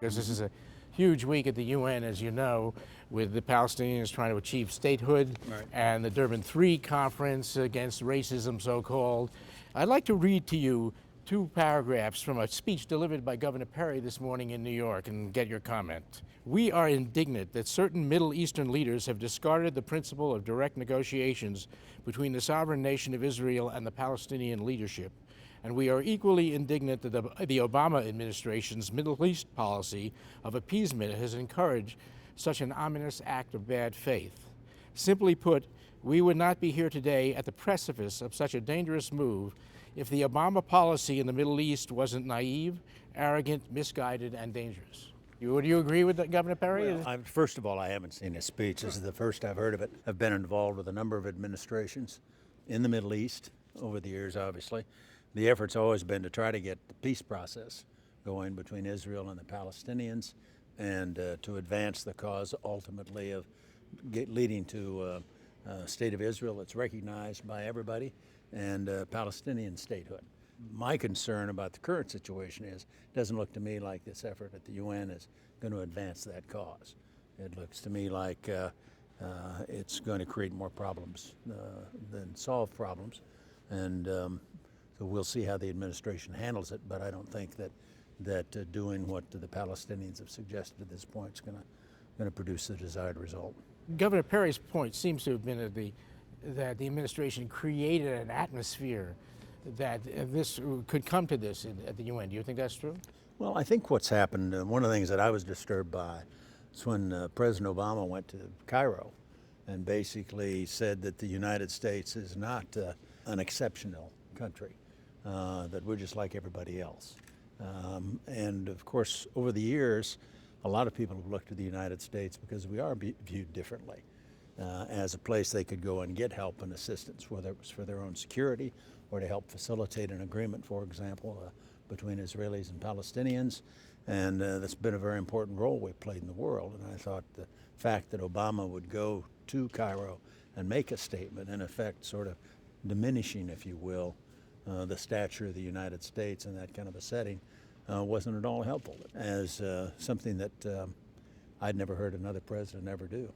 Because this is a huge week at the UN, as you know, with the Palestinians trying to achieve statehood. Right. And the Durban III conference against racism, so-called. I'd like to read to you two paragraphs from a speech delivered by Governor Perry this morning in New York and get your comment. We are indignant that certain Middle Eastern leaders have discarded the principle of direct negotiations between the sovereign nation of Israel and the Palestinian leadership. And we are equally indignant that the Obama administration's Middle East policy of appeasement has encouraged such an ominous act of bad faith. Simply put, we would not be here today at the precipice of such a dangerous move if the Obama policy in the Middle East wasn't naive, arrogant, misguided, and dangerous. Would you agree with that, Governor Perry? Well, first of all, I haven't seen his speech. This is the first I've heard of it. I've been involved with a number of administrations in the Middle East over the years, obviously. The effort's always been to try to get the peace process going between Israel and the Palestinians and to advance the cause ultimately of leading to a state of Israel that's recognized by everybody and Palestinian statehood. My concern about the current situation is it doesn't look to me like this effort at the UN is going to advance that cause. It looks to me like it's going to create more problems than solve problems. And so we'll see how the administration handles it, but I don't think that doing what the Palestinians have suggested at this point is going to produce the desired result. Governor Perry's point seems to have been that the administration created an atmosphere that this could come to this at the UN. Do you think that's true? Well, I think what's happened, one of the things that I was disturbed by is when President Obama went to Cairo and basically said that the United States is not an exceptional country, that we're just like everybody else. And of course, over the years, a lot of people have looked to the United States because we are viewed differently as a place they could go and get help and assistance, whether it was for their own security or to help facilitate an agreement, for example, between Israelis and Palestinians. And that's been a very important role we've played in the world. And I thought the fact that Obama would go to Cairo and make a statement, in effect sort of diminishing, if you will, the stature of the United States in that kind of a setting, wasn't at all helpful, as something that I'd never heard another president ever do.